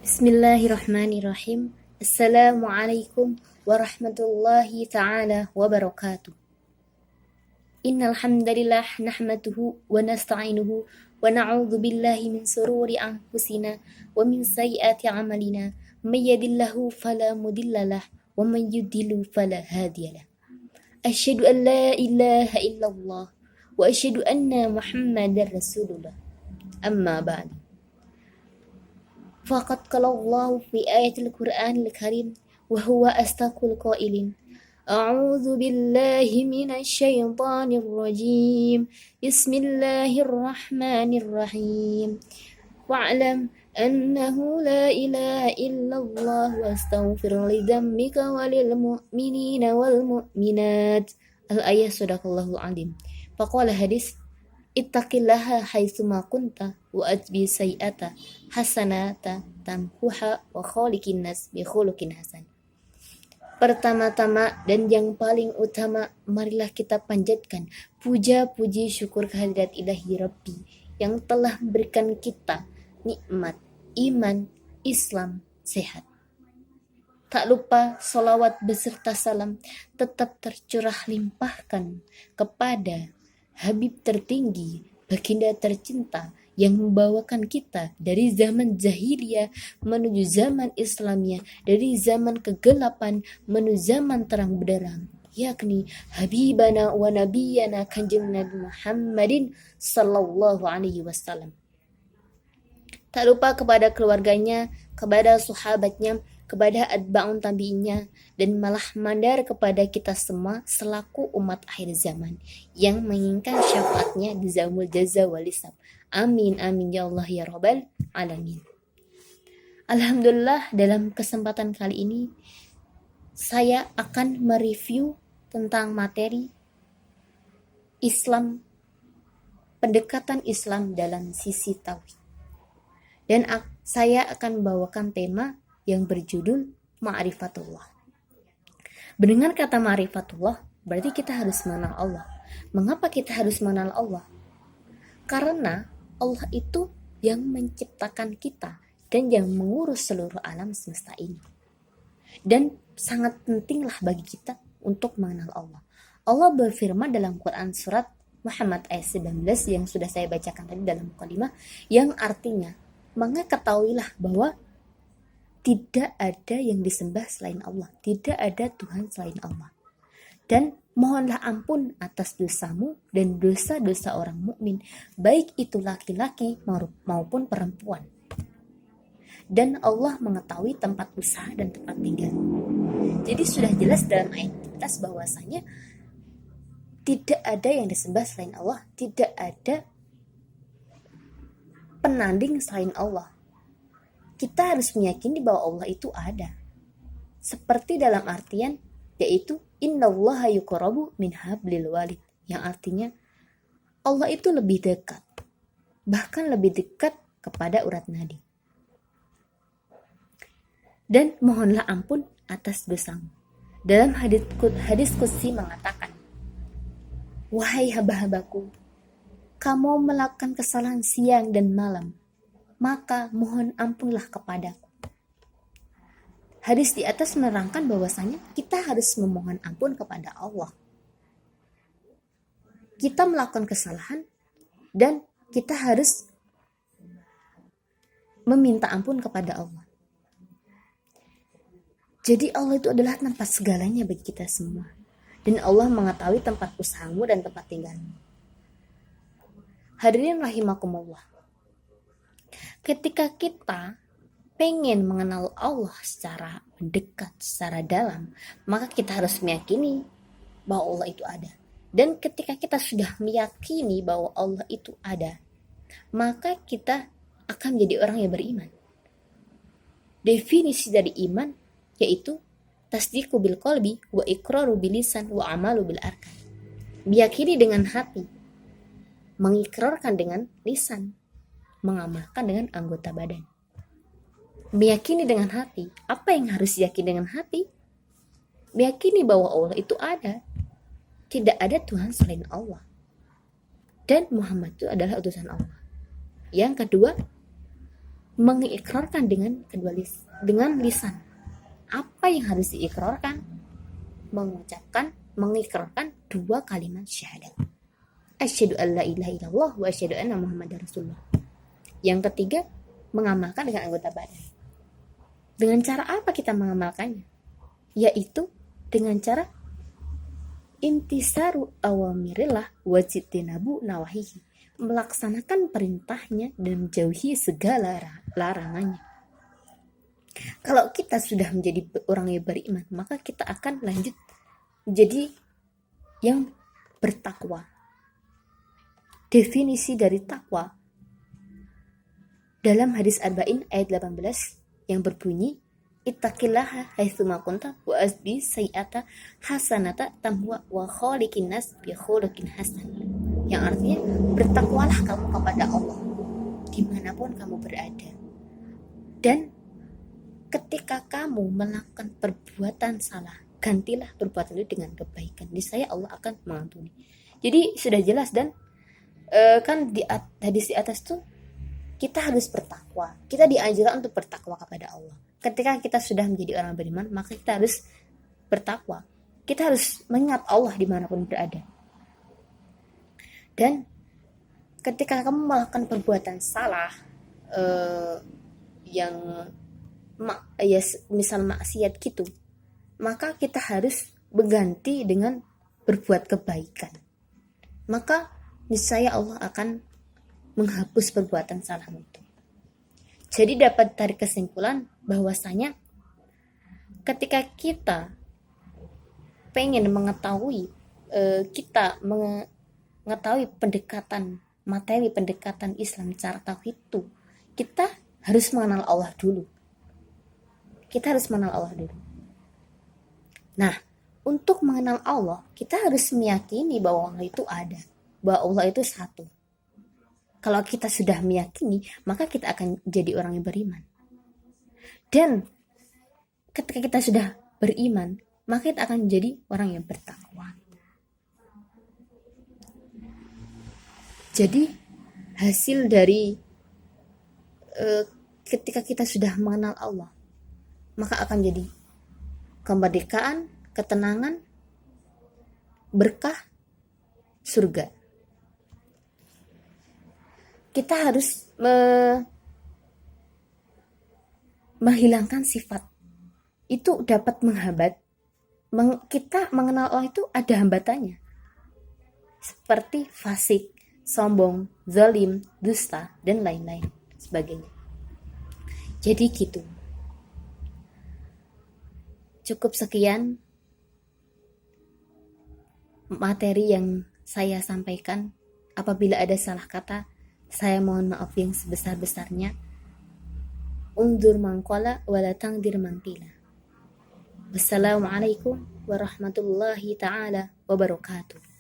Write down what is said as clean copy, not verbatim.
Bismillahirrahmanirrahim. Assalamualaikum warahmatullahi ta'ala wabarakatuh. Innal hamdalillah nahmaduhu wa nasta'inuhu wa na'udzu billahi min sururi anfusina wa min sayyiati a'malina. May yahdihillahu fala mudhillalah wa may yudhlil fala hadiyalah. Asyhadu an la ilaha illallah wa asyhadu anna Muhammadar Rasulullah. Amma ba'd. Faqad qala Allah fi ayatil Qur'anil Karim wa huwa astaqul qailin. A'udzu billahi minasy syaithanir rajim. Bismillahirrahmanirrahim. Wa'lam annahu la ilaha illallah wastaghfir li dzambika walil mu'minina wal mu'minat. Al-ayah sadaqallahul azim. Faqala hadis ittaqillaha haitsuma kunta wa atbi sayyi'ata hasanata tamhuha wa khaliqin nas bi khuluqin hasan. Pertama-tama dan yang paling utama, marilah kita panjatkan puja-puji syukur kehadirat Ilahi Rabbi yang telah memberikan kita nikmat iman, Islam, sehat. Tak lupa salawat beserta salam tetap tercurah limpahkan kepada Habib tertinggi, baginda tercinta yang membawakan kita dari zaman jahiliyah menuju zaman Islamiyah, dari zaman kegelapan menuju zaman terang benderang, yakni Habibana wa Nabiyana Kanjeng Nabi Muhammadin sallallahu alaihi wasallam. Tak lupa kepada keluarganya, kepada sahabatnya, kepada atba'un tabi'innya, dan malah mandar kepada kita semua selaku umat akhir zaman yang menginginkan syafaatnya di zaumul jaza wal hisab. Amin amin ya Allah ya rabbal alamin. Alhamdulillah, dalam kesempatan kali ini saya akan mereview tentang materi Islam, pendekatan Islam dalam sisi tauhid. Dan saya akan membawakan tema yang berjudul Ma'rifatullah. Mendengar kata Ma'rifatullah, berarti kita harus mengenal Allah. Mengapa kita harus mengenal Allah? Karena Allah itu yang menciptakan kita dan yang mengurus seluruh alam semesta ini. Dan sangat pentinglah bagi kita untuk mengenal Allah. Allah berfirman dalam Quran surat Muhammad ayat 19 yang sudah saya bacakan tadi dalam mukadimah, yang artinya, maka ketahuilah bahwa tidak ada yang disembah selain Allah, tidak ada Tuhan selain Allah. Dan mohonlah ampun atas dosamu dan dosa-dosa orang mukmin, baik itu laki-laki maupun perempuan. Dan Allah mengetahui tempat usaha dan tempat tinggal. Jadi sudah jelas dalam ayat atas bahwasanya tidak ada yang disembah selain Allah, tidak ada penanding selain Allah. Kita harus meyakini bahwa Allah itu ada. Seperti dalam artian, yaitu innallaha yuqrabu min hablil walid, yang artinya Allah itu lebih dekat, bahkan lebih dekat kepada urat nadi. Dan mohonlah ampun atas dosamu. Dalam hadis qudsi mengatakan, wahai hamba-hambaku, kamu melakukan kesalahan siang dan malam, maka mohon ampunlah kepadaku. Hadis di atas menerangkan bahwasanya kita harus memohon ampun kepada Allah. Kita melakukan kesalahan dan kita harus meminta ampun kepada Allah. Jadi Allah itu adalah tempat segalanya bagi kita semua. Dan Allah mengetahui tempat usahamu dan tempat tinggalmu. Hadirin rahimakumullah. Ketika kita pengen mengenal Allah secara mendekat, secara dalam, maka kita harus meyakini bahwa Allah itu ada. Dan ketika kita sudah meyakini bahwa Allah itu ada, maka kita akan menjadi orang yang beriman. Definisi dari iman yaitu tasdiqu bil qalbi wa iqraru bil lisan wa amalu bil arkan. Meyakini dengan hati, mengikrarkan dengan lisan, mengamalkan dengan anggota badan. Meyakini dengan hati. Apa yang harus diyakini dengan hati? Meyakini bahwa Allah itu ada. Tidak ada Tuhan selain Allah. Dan Muhammad itu adalah utusan Allah. Yang kedua, mengikrarkan dengan dengan lisan. Apa yang harus diikrarkan? Mengikrarkan 2 kalimat syahadat. Asyhadu an la ilaha illallah wa asyhadu anna muhammadar rasulullah. Yang ketiga, mengamalkan dengan anggota badan. Dengan cara apa kita mengamalkannya? Yaitu dengan cara intisaru awamirillah wa jitinabu nawahihi, melaksanakan perintahnya dan menjauhi segala larangannya. Kalau kita sudah menjadi orang yang beriman, maka kita akan lanjut menjadi yang bertakwa. Definisi dari takwa dalam hadis Arba'in ayat 18 yang berbunyi, ittaqillaha haitsuma kunta wa asbi sayyi'ata hasanata tamwa wa khaliqin nas bi khuluqin hasan. Yang artinya, bertakwalah kamu kepada Allah dimanapun kamu berada. Dan ketika kamu melakukan perbuatan salah, gantilah perbuatan itu dengan kebaikan. Niscaya Allah akan mengampuni. Jadi sudah jelas, dan kan di hadis di atas tuh kita harus bertakwa. Kita diajarkan untuk bertakwa kepada Allah. Ketika kita sudah menjadi orang beriman, maka kita harus bertakwa. Kita harus mengingat Allah dimanapun berada. Dan ketika kamu melakukan perbuatan salah, yang misal maksiat gitu, maka kita harus berganti dengan berbuat kebaikan. Maka niscaya Allah akan menghapus perbuatan salahmu itu. Jadi dapat tarik kesimpulan bahwasanya ketika kita pengen mengetahui pendekatan materi, pendekatan Islam secara tauhid itu, kita harus mengenal Allah dulu. Nah, untuk mengenal Allah, kita harus meyakini bahwa Allah itu ada, bahwa Allah itu satu. Kalau kita sudah meyakini, maka kita akan jadi orang yang beriman. Dan ketika kita sudah beriman, maka kita akan menjadi orang yang bertakwa. Jadi hasil dari ketika kita sudah mengenal Allah, maka akan jadi kemerdekaan, ketenangan, berkah, surga. Kita harus menghilangkan sifat itu dapat menghambat. Kita mengenal Allah itu ada hambatannya, seperti fasik, sombong, zalim, dusta, dan lain-lain sebagainya. Jadi gitu. Cukup sekian materi yang saya sampaikan. Apabila ada salah kata, saya mohon maaf yang sebesar-besarnya. Undur mangkola wala tangdir mangkila. Wassalamualaikum warahmatullahi ta'ala wabarakatuh.